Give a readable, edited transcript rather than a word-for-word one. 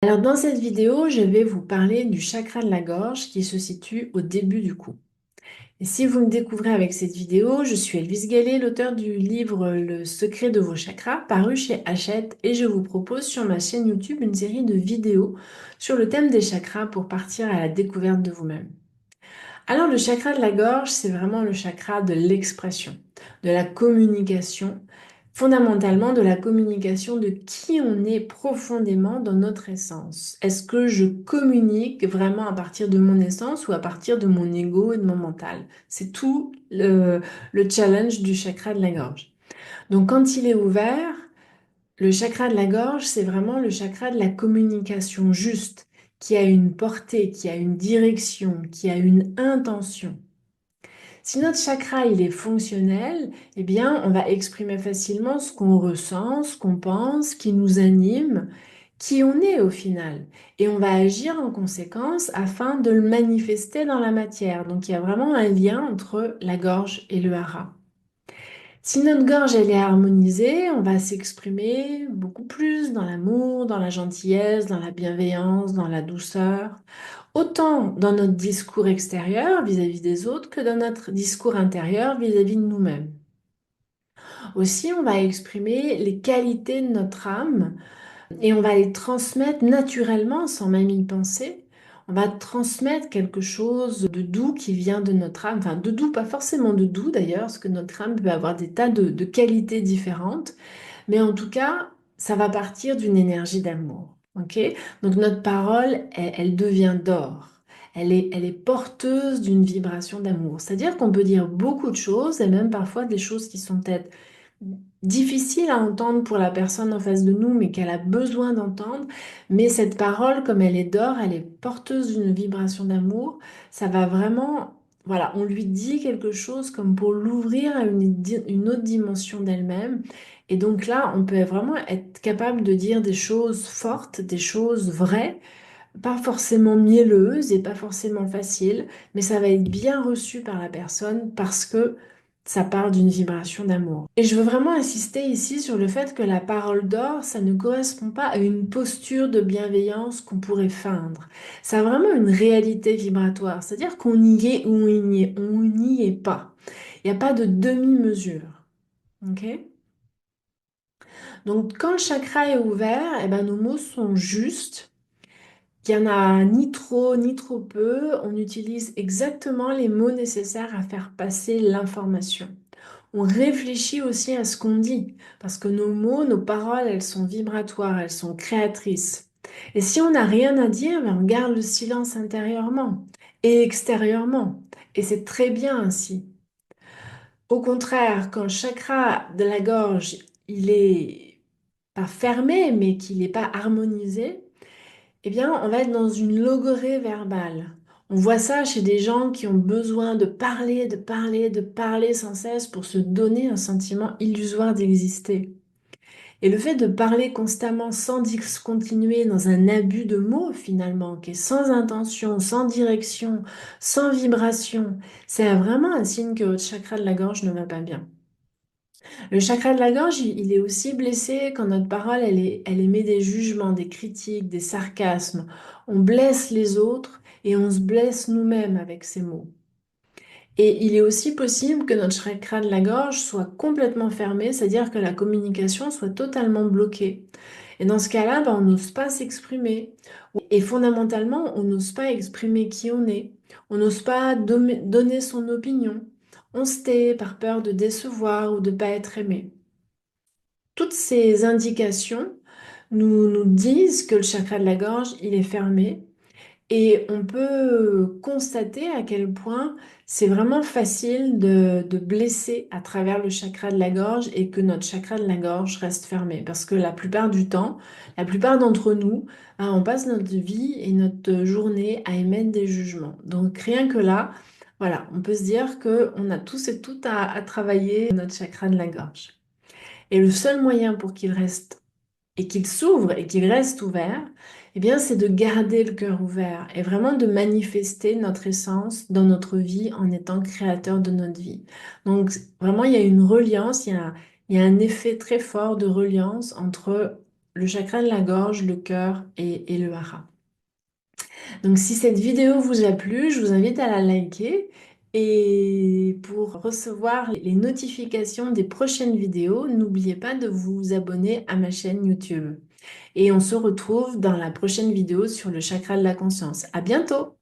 Alors dans cette vidéo, je vais vous parler du chakra de la gorge qui se situe au début du cou. Et si vous me découvrez avec cette vidéo, je suis Elvis Gallet, l'auteur du livre Le secret de vos chakras, paru chez Hachette, et je vous propose sur ma chaîne YouTube une série de vidéos sur le thème des chakras pour partir à la découverte de vous-même. Alors le chakra de la gorge, c'est vraiment le chakra de l'expression, de la communication, fondamentalement de la communication de qui on est profondément dans notre essence. Est-ce que je communique vraiment à partir de mon essence ou à partir de mon ego et de mon mental? C'est tout le challenge du chakra de la gorge. Donc quand il est ouvert, le chakra de la gorge, c'est vraiment le chakra de la communication juste, qui a une portée, qui a une direction, qui a une intention. Si notre chakra il est fonctionnel, eh bien, on va exprimer facilement ce qu'on ressent, ce qu'on pense, qui nous anime, qui on est au final. Et on va agir en conséquence afin de le manifester dans la matière. Donc, il y a vraiment un lien entre la gorge et le hara. Si notre gorge elle est harmonisée, on va s'exprimer beaucoup plus dans l'amour, dans la gentillesse, dans la bienveillance, dans la douceur, autant dans notre discours extérieur vis-à-vis des autres que dans notre discours intérieur vis-à-vis de nous-mêmes. Aussi, on va exprimer les qualités de notre âme et on va les transmettre naturellement sans même y penser. On va transmettre quelque chose de doux qui vient de notre âme, enfin de doux, pas forcément de doux d'ailleurs, parce que notre âme peut avoir des tas de qualités différentes, mais en tout cas, ça va partir d'une énergie d'amour. Ok? Donc notre parole, elle devient d'or. Elle est porteuse d'une vibration d'amour. C'est-à-dire qu'on peut dire beaucoup de choses et même parfois des choses qui sont peut-être difficiles à entendre pour la personne en face de nous, mais qu'elle a besoin d'entendre. Mais cette parole, comme elle est d'or, elle est porteuse d'une vibration d'amour. Ça va vraiment, voilà, on lui dit quelque chose comme pour l'ouvrir à une autre dimension d'elle-même. Et donc là, on peut vraiment être capable de dire des choses fortes, des choses vraies, pas forcément mielleuses et pas forcément faciles, mais ça va être bien reçu par la personne parce que ça part d'une vibration d'amour. Et je veux vraiment insister ici sur le fait que la parole d'or, ça ne correspond pas à une posture de bienveillance qu'on pourrait feindre. Ça a vraiment une réalité vibratoire, c'est-à-dire qu'on y est ou on n'y est pas. Il n'y a pas de demi-mesure. Ok? Donc, quand le chakra est ouvert, eh ben, nos mots sont justes. Il n'y en a ni trop ni trop peu. On utilise exactement les mots nécessaires à faire passer l'information. On réfléchit aussi à ce qu'on dit, parce que nos mots, nos paroles, elles sont vibratoires, elles sont créatrices. Et si on n'a rien à dire, ben, on garde le silence intérieurement et extérieurement. Et c'est très bien ainsi. Au contraire, quand le chakra de la gorge, il est pas fermé, mais qu'il n'est pas harmonisé, eh bien, on va être dans une logorrhée verbale. On voit ça chez des gens qui ont besoin de parler, de parler, de parler sans cesse pour se donner un sentiment illusoire d'exister. Et le fait de parler constamment sans discontinuer dans un abus de mots finalement, qui est sans intention, sans direction, sans vibration, c'est vraiment un signe que votre chakra de la gorge ne va pas bien. Le chakra de la gorge, il est aussi blessé quand notre parole, elle émet des jugements, des critiques, des sarcasmes. On blesse les autres et on se blesse nous-mêmes avec ces mots. Et il est aussi possible que notre chakra de la gorge soit complètement fermé, c'est-à-dire que la communication soit totalement bloquée. Et dans ce cas-là, ben, on n'ose pas s'exprimer. Et fondamentalement, on n'ose pas exprimer qui on est. On n'ose pas donner son opinion. On se tait par peur de décevoir ou de ne pas être aimé. Toutes ces indications nous disent que le chakra de la gorge, il est fermé et on peut constater à quel point c'est vraiment facile de blesser à travers le chakra de la gorge et que notre chakra de la gorge reste fermé. Parce que la plupart du temps, la plupart d'entre nous, hein, on passe notre vie et notre journée à émettre des jugements. Donc rien que là, voilà, on peut se dire qu'on a tous et toutes à travailler notre chakra de la gorge. Et le seul moyen pour qu'il reste et qu'il s'ouvre et qu'il reste ouvert, eh bien, c'est de garder le cœur ouvert et vraiment de manifester notre essence dans notre vie en étant créateur de notre vie. Donc, vraiment, il y a une reliance, il y a un effet très fort de reliance entre le chakra de la gorge, le cœur et le hara. Donc si cette vidéo vous a plu, je vous invite à la liker et pour recevoir les notifications des prochaines vidéos, n'oubliez pas de vous abonner à ma chaîne YouTube. Et on se retrouve dans la prochaine vidéo sur le chakra de la conscience. À bientôt!